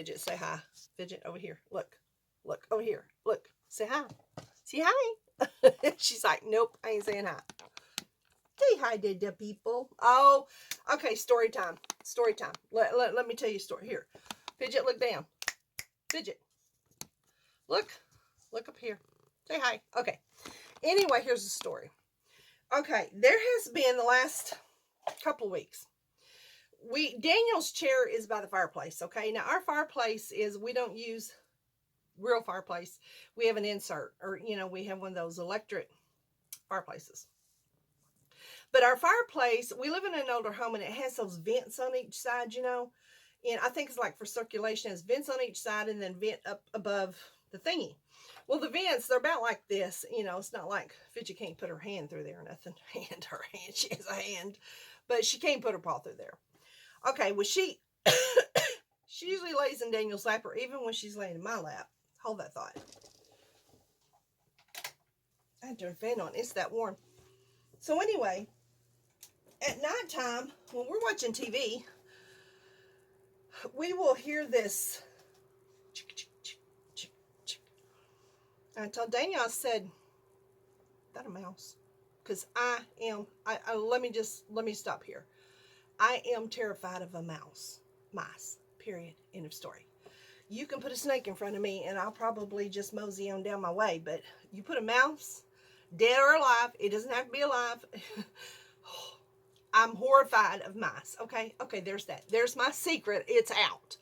Fidget. Say hi. Fidget, over here. Look. Look, over here. Look. Say hi. Say hi. She's like, nope, I ain't saying hi. Say hi to the people. Oh, okay, story time. Story time. Let me tell you a story. Here. Fidget, look down. Fidget. Look. Look up here. Say hi. Okay. Anyway, here's the story. Okay, there has been the last couple of weeks. Daniel's chair is by the fireplace, okay? Now, our fireplace is, we don't use real fireplace. We have an insert, or, you know, we have one of those electric fireplaces. But our fireplace, we live in an older home, and it has those vents on each side, you know? And I think it's like for circulation. It has vents on each side and then vent up above the thingy. Well, the vents, they're about like this. You know, it's not like Fidget can't put her hand through there or nothing. Her hand, she has a hand. But she can't put her paw through there. Okay, well, she usually lays in Daniel's lap, or even when she's laying in my lap. Hold that thought. I had to turn the fan on. It's that warm. So anyway, at nighttime, when we're watching TV, we will hear this. I told Daniel, I said, is that a mouse? Because let me stop here. I am terrified of a mouse. Mice, period, end of story. You can put a snake in front of me and I'll probably just mosey on down my way. But you put a mouse, dead or alive, it doesn't have to be alive. I'm horrified of mice. Okay, there's that. There's my secret. It's out.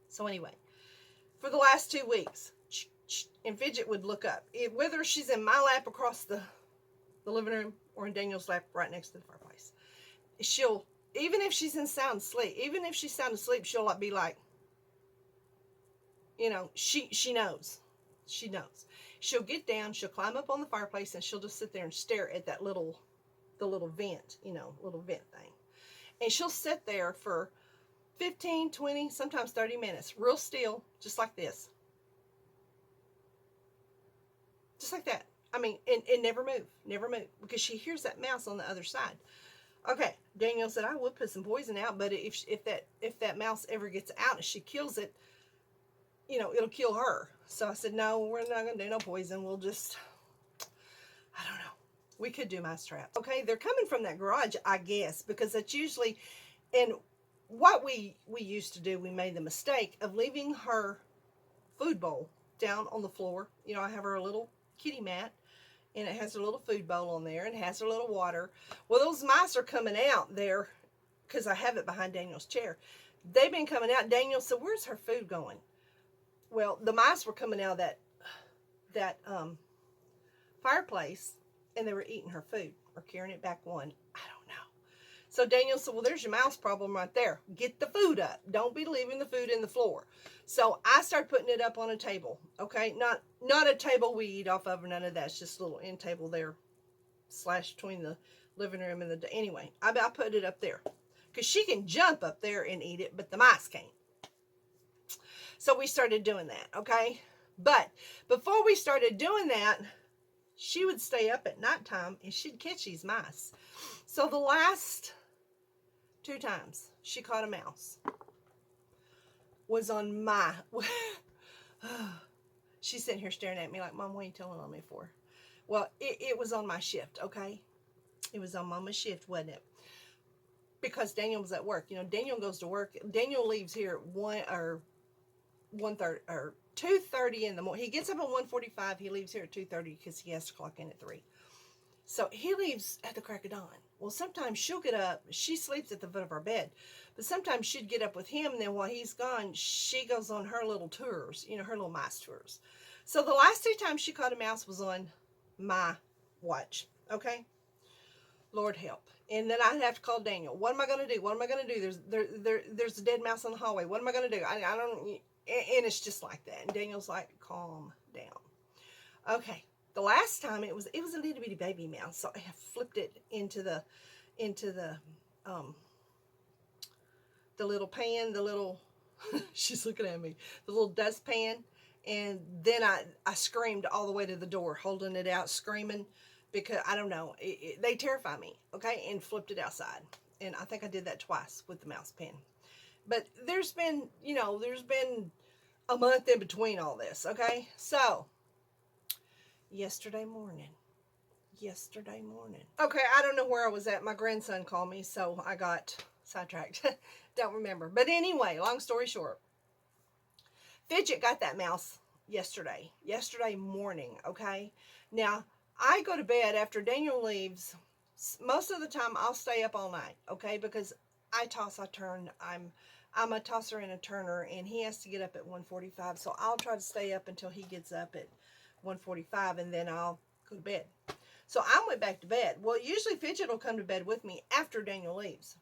So anyway, for the last 2 weeks, and Fidget would look up. Whether she's in my lap across the living room or in Daniel's lap right next to the fireplace, she'll, even if she's in sound sleep, even if she's sound asleep, she'll be like, you know, she knows. She knows. She'll get down, she'll climb up on the fireplace, and she'll just sit there and stare at that the little vent, you know, little vent thing. And she'll sit there for 15, 20, sometimes 30 minutes, real still, just like this. Just like that. I mean, and never move, because she hears that mouse on the other side. Okay, Daniel said, I would put some poison out, but if that mouse ever gets out and she kills it, you know, it'll kill her. So I said, no, we're not going to do no poison. We'll just, I don't know. We could do mouse traps. Okay, they're coming from that garage, I guess, because that's usually, and what we used to do, we made the mistake of leaving her food bowl down on the floor. You know, I have her a little kitty mat, and it has a little food bowl on there, and it has a little water. Well, those mice are coming out there, because I have it behind Daniel's chair. They've been coming out. Daniel said, where's her food going? Well, the mice were coming out of that fireplace, and they were eating her food, or carrying it back one. I don't know. So Daniel said, well, there's your mouse problem right there. Get the food up. Don't be leaving the food in the floor. So I started putting it up on a table, okay? Not a table we eat off of, or none of that. It's just a little end table there, / between the living room and the, anyway, I put it up there. Because she can jump up there and eat it, but the mice can't. So we started doing that, okay? But before we started doing that, she would stay up at nighttime and she'd catch these mice. So the last 2 times she caught a mouse was on my, she's sitting here staring at me like, Mom, what are you telling on me for? Well, it was on my shift, okay? It was on Mama's shift, wasn't it? Because Daniel was at work. You know, Daniel goes to work. Daniel leaves here at 1:30 or 2:30 in the morning. He gets up at 1:45. He leaves here at 2:30 because he has to clock in at 3. So he leaves at the crack of dawn. Well, sometimes she'll get up. She sleeps at the foot of our bed. But sometimes she'd get up with him, and then while he's gone, she goes on her little tours, you know, her little mice tours. So the last 2 times she caught a mouse was on my watch, okay? Lord help. And then I'd have to call Daniel. What am I going to do? What am I going to do? There's a dead mouse in the hallway. What am I going to do? I don't, and it's just like that. And Daniel's like, calm down. Okay. The last time it was a little bitty baby mouse. So I flipped it into the little pan, she's looking at me, the little dustpan. And then I screamed all the way to the door, holding it out, screaming, because I don't know, they terrify me, okay, and flipped it outside. And I think I did that twice with the mouse pen. But there's been, there's been a month in between all this, okay? So, yesterday morning. Okay, I don't know where I was at. My grandson called me, so I got sidetracked. Don't remember. But anyway, long story short, Fidget got that mouse yesterday morning, okay? Now, I go to bed after Daniel leaves. Most of the time, I'll stay up all night, okay? Because I toss, I turn. I'm a tosser and a turner, and he has to get up at 1:45. So I'll try to stay up until he gets up at 1:45, and then I'll go to bed. So I went back to bed. Well, usually Fidget will come to bed with me after Daniel leaves.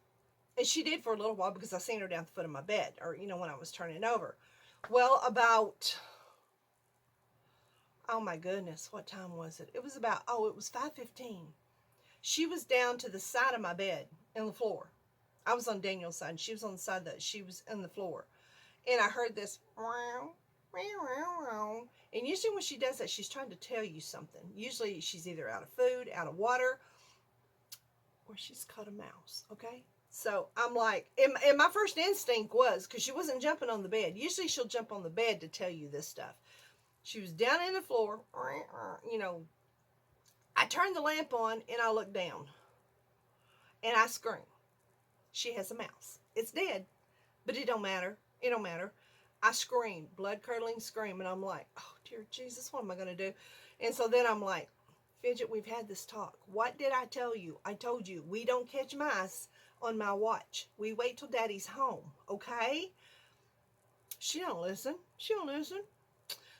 And she did for a little while because I seen her down at the foot of my bed, or, when I was turning over. Well, about, oh my goodness, what time was it? It was about, it was 5:15. She was down to the side of my bed on the floor. I was on Daniel's side, and she was on the side that she was on the floor. And I heard this, and usually when she does that, she's trying to tell you something. Usually she's either out of food, out of water, or she's caught a mouse, okay? So I'm like, and my first instinct was, because she wasn't jumping on the bed. Usually she'll jump on the bed to tell you this stuff. She was down in the floor, I turned the lamp on and I looked down. And I screamed. She has a mouse. It's dead, but it don't matter. It don't matter. I screamed, blood-curdling scream, and I'm like, oh, dear Jesus, what am I going to do? And so then I'm like, Fidget, we've had this talk. What did I tell you? I told you, we don't catch mice on my watch. We wait till Daddy's home, okay? She don't listen.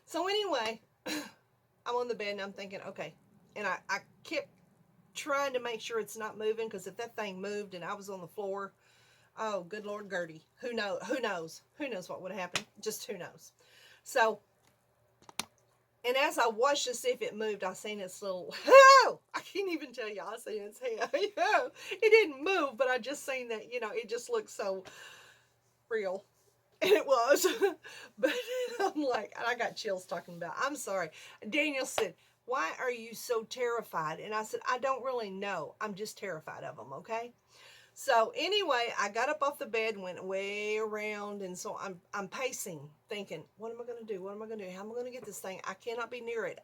So anyway, I'm on the bed and I'm thinking, okay. And I kept trying to make sure it's not moving, because if that thing moved and I was on the floor, oh, good Lord Gertie, who knows what would happen? Just who knows? So, and as I watched to see if it moved, I seen its little, I can't even tell you, I seen its head, it didn't move, but I just seen that, it just looked so real. And it was. But I'm like, and I got chills talking about it. I'm sorry. Daniel said, why are you so terrified? And I said, I don't really know. I'm just terrified of them, okay? So anyway, I got up off the bed, went way around, and so I'm pacing, thinking, what am I going to do? How am I going to get this thing? I cannot be near it.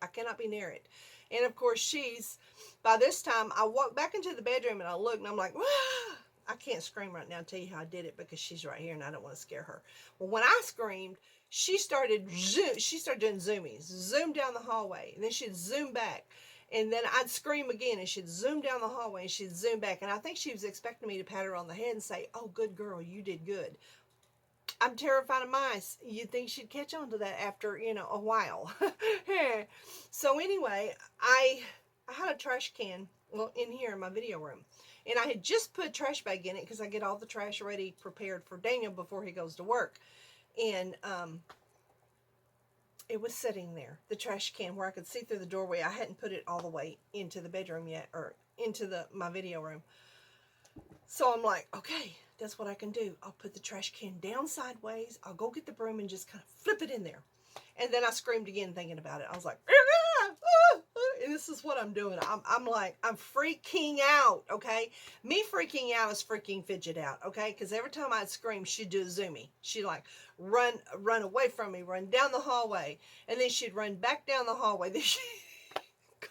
And of course, by this time, I walked back into the bedroom and I looked and I'm like, ah! I can't scream right now and tell you how I did it because she's right here and I don't want to scare her. Well, when I screamed, she started doing zoomies, zoom down the hallway, and then she'd zoom back. And then I'd scream again, and she'd zoom down the hallway, and she'd zoom back. And I think she was expecting me to pat her on the head and say, oh, good girl, you did good. I'm terrified of mice. You'd think she'd catch on to that after, a while. So anyway, I had a trash can, in here in my video room. And I had just put a trash bag in it because I get all the trash ready, prepared for Daniel before he goes to work. And it was sitting there, the trash can, where I could see through the doorway. I hadn't put it all the way into the bedroom yet, or into my video room. So I'm like, okay, that's what I can do. I'll put the trash can down sideways. I'll go get the broom and just kind of flip it in there. And then I screamed again thinking about it. I was like, and this is what I'm doing. I'm like, I'm freaking out, okay? Me freaking out is freaking Fidget out, okay? Because every time I'd scream, she'd do a zoomie. She'd like run away from me, run down the hallway, and then she'd run back down the hallway. Then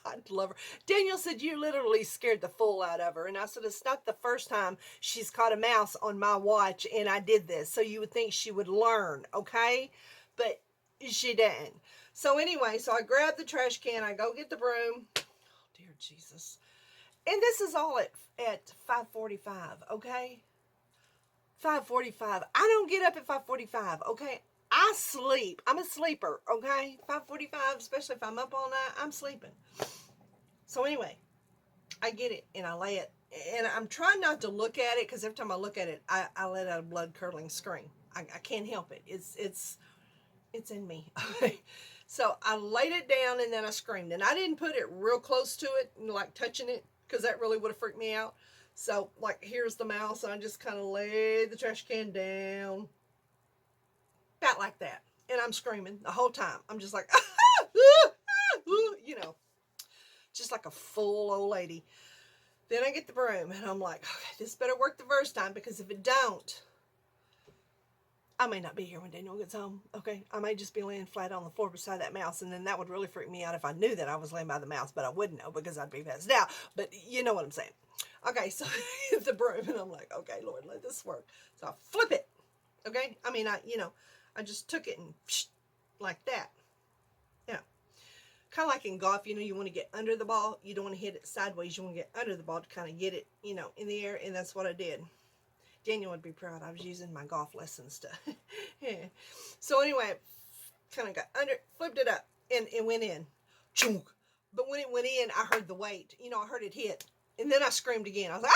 God love her. Daniel said, you literally scared the fool out of her. And I said, it's not the first time she's caught a mouse on my watch and I did this. So you would think she would learn, okay? But she didn't. So anyway, so I grabbed the trash can. I go get the broom. Oh, dear Jesus. And this is all at 5:45, okay? 5:45. I don't get up at 5:45, okay? I sleep. I'm a sleeper, okay? 5:45, especially if I'm up all night, I'm sleeping. So anyway, I get it and I lay it. And I'm trying not to look at it because every time I look at it, I let out a blood-curdling scream. I can't help it. It's in me. So I laid it down and then I screamed. And I didn't put it real close to it, like touching it, because that really would have freaked me out. So, like, here's the mouse. And I just kind of laid the trash can down. About like that. And I'm screaming the whole time. I'm just like, just like a full old lady. Then I get the broom and I'm like, okay, this better work the first time, because if it don't, I may not be here when Daniel gets home, okay? I may just be laying flat on the floor beside that mouse, and then that would really freak me out if I knew that I was laying by the mouse, but I wouldn't know because I'd be passed out. But you know what I'm saying. Okay, so it's the broom, and I'm like, okay, Lord, let this work. So I flip it, okay? I mean, I just took it and like that. You know, kind of like in golf, you want to get under the ball. You don't want to hit it sideways. You want to get under the ball to kind of get it, in the air, and that's what I did. Daniel would be proud. I was using my golf lessons to. Yeah. So anyway, kind of got under, flipped it up, and it went in. But when it went in, I heard the weight. I heard it hit. And then I screamed again. I was like,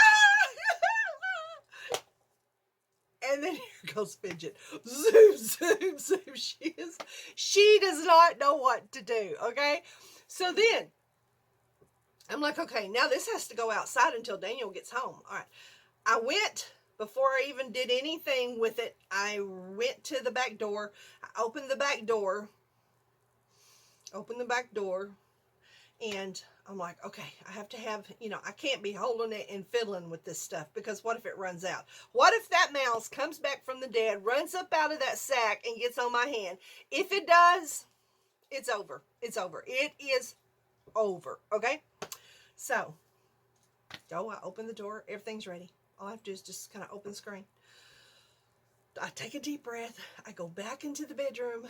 ah! And then here goes Fidget. Zoom, zoom, zoom. She does not know what to do, okay? So then, I'm like, okay, now this has to go outside until Daniel gets home. All right. I went, before I even did anything with it, I went to the back door. I opened the back door. And I'm like, okay, I have to have, I can't be holding it and fiddling with this stuff, because what if it runs out? What if that mouse comes back from the dead, runs up out of that sack and gets on my hand? If it does, it's over. It's over. It is over. Okay. So, I open the door. Everything's ready. All I have to do is just kind of open the screen. I take a deep breath. I go back into the bedroom.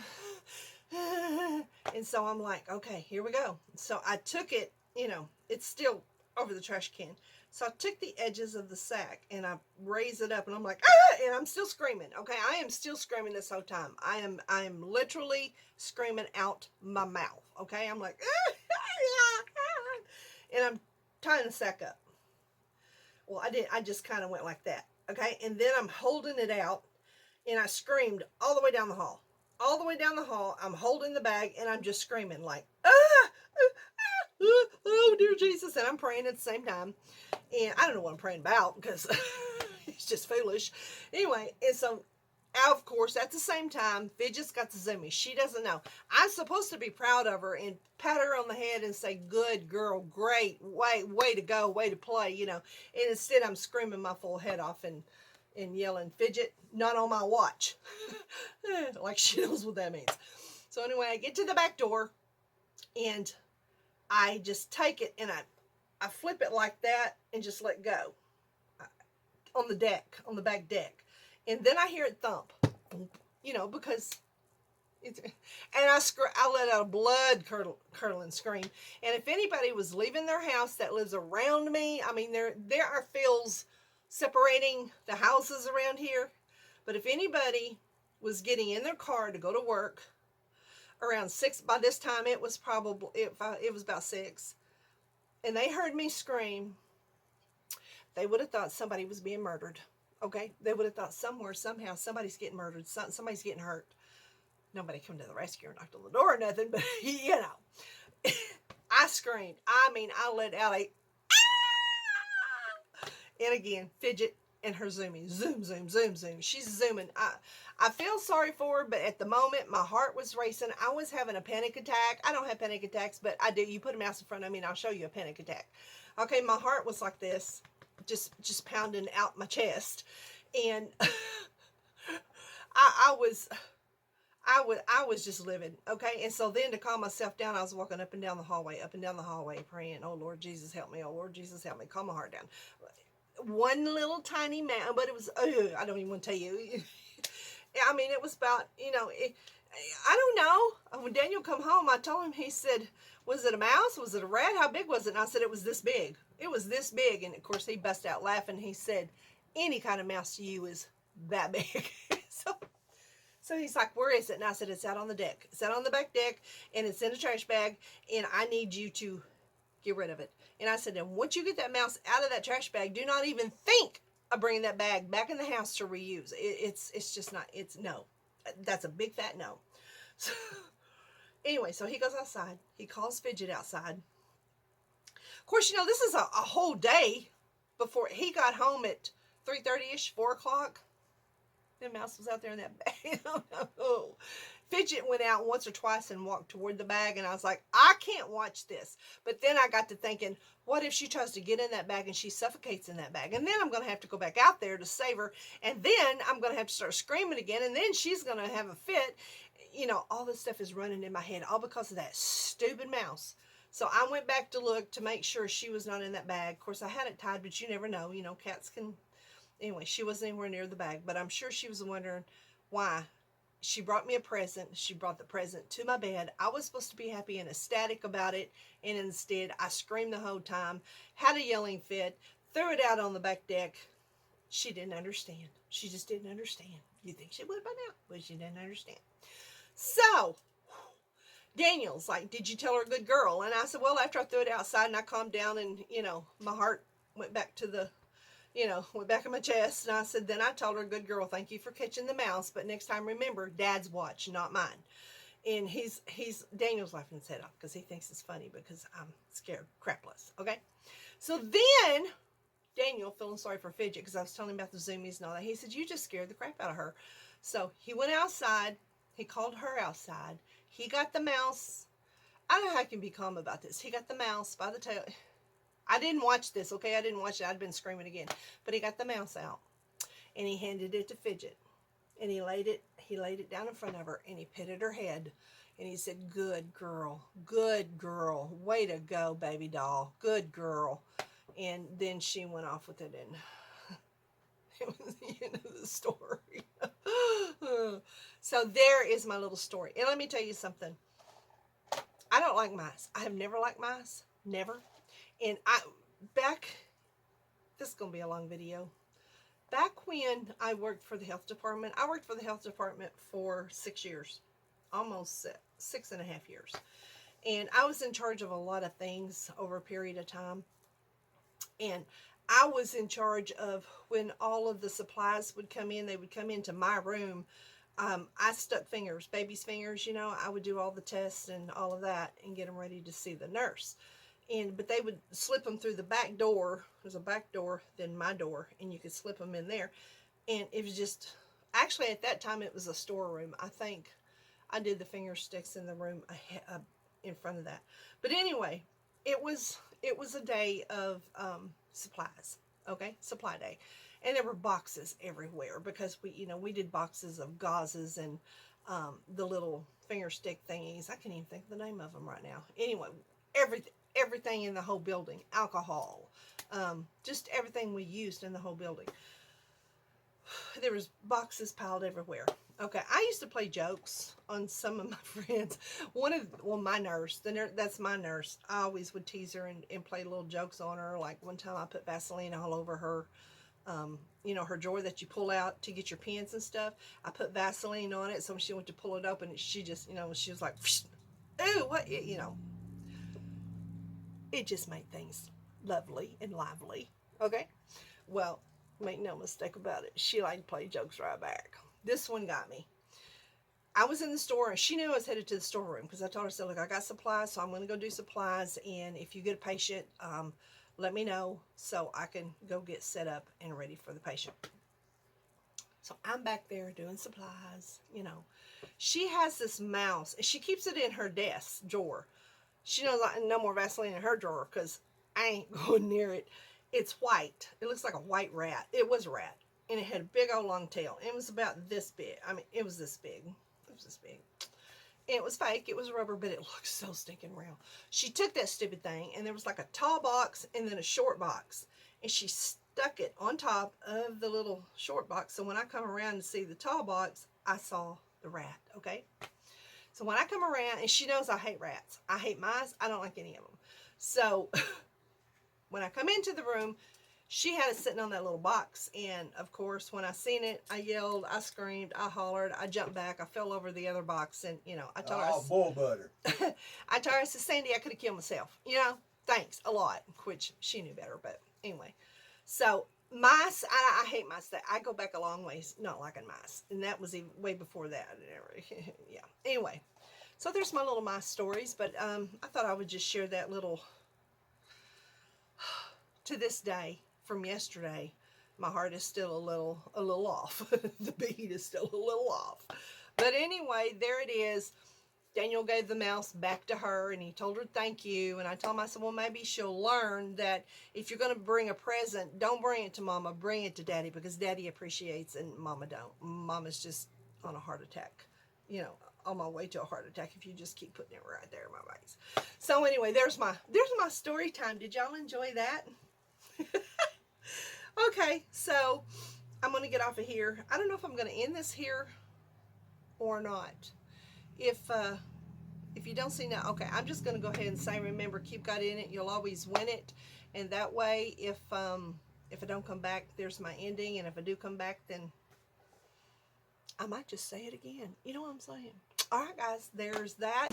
And so I'm like, okay, here we go. So I took it, it's still over the trash can. So I took the edges of the sack and I raise it up, and I'm like, ah! And I'm still screaming. Okay, I am still screaming this whole time. I am literally screaming out my mouth. Okay, I'm like, and I'm tying the sack up. Well, I just kind of went like that. Okay, and then I'm holding it out, and I screamed all the way down the hall. All the way down the hall, I'm holding the bag, and I'm just screaming like, oh, dear Jesus, and I'm praying at the same time. And I don't know what I'm praying about, because it's just foolish. Anyway, and so, of course, at the same time, Fidget's got the zoomies. She doesn't know. I'm supposed to be proud of her and pat her on the head and say, good girl, great, way to go, way to play, And instead, I'm screaming my full head off and yelling, Fidget, not on my watch. Like she knows what that means. So anyway, I get to the back door, and I just take it, and I flip it like that and just let go on the deck, on the back deck. And then I hear it thump, because it's, and I let out a blood curdling scream. And if anybody was leaving their house that lives around me, I mean, there are fields separating the houses around here. But if anybody was getting in their car to go to work around 6, by this time it was probably, it was about 6, and they heard me scream, they would have thought somebody was being murdered. Okay, they would have thought somewhere, somehow, somebody's getting murdered, somebody's getting hurt. Nobody come to the rescue or knocked on the door or nothing, but I screamed. I mean, I let out a ah! And again, Fidget and her zooming, zoom, zoom, zoom, zoom. She's zooming. I feel sorry for her, but at the moment, my heart was racing. I was having a panic attack. I don't have panic attacks, but I do. You put a mouse in front of me, and I'll show you a panic attack. Okay, my heart was like this, just pounding out my chest, and I was just living. Okay, and so then to calm myself down, I was walking up and down the hallway, praying, oh Lord Jesus, help me. Oh Lord Jesus, help me. Calm my heart down. One little tiny mouse, but it was, I don't even want to tell you. I mean, it was about, I don't know. When Daniel come home, I told him, he said, was it a mouse? Was it a rat? How big was it? And I said, it was this big. It was this big. And of course, he busted out laughing. He said, any kind of mouse to you is that big. So he's like, where is it? And I said, it's out on the deck. It's out on the back deck, and it's in a trash bag, and I need you to get rid of it. And I said, and once you get that mouse out of that trash bag, do not even think of bringing that bag back in the house to reuse. It's just not, no. That's a big fat no. So, anyway, so he goes outside. He calls Fidget outside. Of course, this is a whole day before he got home at 3:30-ish, 4 o'clock. The mouse was out there in that bag. Fidget went out once or twice and walked toward the bag, and I was like, I can't watch this. But then I got to thinking, what if she tries to get in that bag and she suffocates in that bag? And then I'm going to have to go back out there to save her, and then I'm going to have to start screaming again, and then she's going to have a fit. You know, all this stuff is running in my head, all because of that stupid mouse. So I went back to look to make sure she was not in that bag. Of course, I had it tied, but you never know. You know, cats can... Anyway, she wasn't anywhere near the bag, but I'm sure she was wondering why. She brought me a present. She brought the present to my bed. I was supposed to be happy and ecstatic about it, and instead I screamed the whole time, had a yelling fit, threw it out on the back deck. She didn't understand. She just didn't understand. You think she would by now, but she didn't understand. So Daniel's like, did you tell her good girl? And I said, well, after I threw it outside and I calmed down and, you know, my heart went back to the, you know, went back in my chest. And I said, then I told her, good girl, thank you for catching the mouse. But next time, remember, Dad's watch, not mine. And Daniel's laughing his head off because he thinks it's funny because I'm scared crapless. Okay. So then Daniel, feeling sorry for Fidget because I was telling him about the zoomies and all that, he said, you just scared the crap out of her. So he went outside. He called her outside. He got the mouse. I don't know how I can be calm about this. He got the mouse by the tail. I didn't watch this, okay? I didn't watch it. I'd been screaming again. But he got the mouse out. And he handed it to Fidget. And he laid it down in front of her. And he petted her head. And he said, good girl. Good girl. Way to go, baby doll. Good girl. And then she went off with it. And it was the end of the story. So there is my little story. And let me tell you something. I don't like mice. I have never liked mice. Never. And this is going to be a long video. Back when I worked for the health department, I worked for the health department for 6 years. Almost 6.5 years. And I was in charge of a lot of things over a period of time. And I was in charge of when all of the supplies would come in, they would come into my room. I stuck fingers, baby's fingers, you know, I would do all the tests and all of that and get them ready to see the nurse. But they would slip them through the back door. There's a back door, then my door, and you could slip them in there. And it was just, actually at that time it was a storeroom. I think I did the finger sticks in the room in front of that. But anyway, it was a day of supplies, okay, supply day. And there were boxes everywhere because we did boxes of gauzes and the little finger stick thingies. I can't even think of the name of them right now. Anyway, everything in the whole building, alcohol, just everything we used in the whole building. There was boxes piled everywhere. Okay, I used to play jokes on some of my friends. My nurse, that's my nurse. I always would tease her and play little jokes on her. Like one time I put Vaseline all over her, her drawer that you pull out to get your pens and stuff. I put Vaseline on it, so when she went to pull it open, she just, she was like, ooh, what, it just made things lovely and lively. Okay, well, make no mistake about it, she liked to play jokes right back. This one got me. I was in the store and she knew I was headed to the storeroom because I told her, so look, I got supplies, so I'm going to go do supplies, and if you get a patient, let me know so I can go get set up and ready for the patient. So I'm back there doing supplies, She has this mouse and she keeps it in her desk drawer. She knows no more Vaseline in her drawer because I ain't going near it. It's white. It looks like a white rat. It was a rat. And it had a big old long tail. It was about this big. I mean, it was this big. It was this big. And it was fake. It was rubber, but it looked so stinking real. She took that stupid thing, and there was like a tall box and then a short box. And she stuck it on top of the little short box. So when I come around to see the tall box, I saw the rat, okay? So when I come around, and she knows I hate rats. I hate mice. I don't like any of them. So when I come into the room, she had it sitting on that little box, and of course, when I seen it, I yelled, I screamed, I hollered, I jumped back, I fell over the other box, and, I told her, bull butter. I told her, I said, Sandy, I could have killed myself, thanks a lot, which she knew better, but anyway. So, mice, I hate mice. I go back a long ways not liking mice, and that was even way before that. Yeah, anyway, so there's my little mice stories, but I thought I would just share that little, to this day, from yesterday, my heart is still a little off. The beat is still a little off. But anyway, there it is. Daniel gave the mouse back to her, and he told her thank you. And I told him, I said, well, maybe she'll learn that if you're going to bring a present, don't bring it to Mama, bring it to Daddy, because Daddy appreciates and Mama don't. Mama's just on a heart attack, you know, on my way to a heart attack if you just keep putting it right there in my face. So anyway, there's my story time. Did y'all enjoy that? Okay, so I'm going to get off of here. I don't know if I'm going to end this here or not. If you don't see now, okay, I'm just going to go ahead and say, remember, keep God in it. You'll always win it. And that way, if I don't come back, there's my ending. And if I do come back, then I might just say it again. You know what I'm saying? All right, guys, there's that.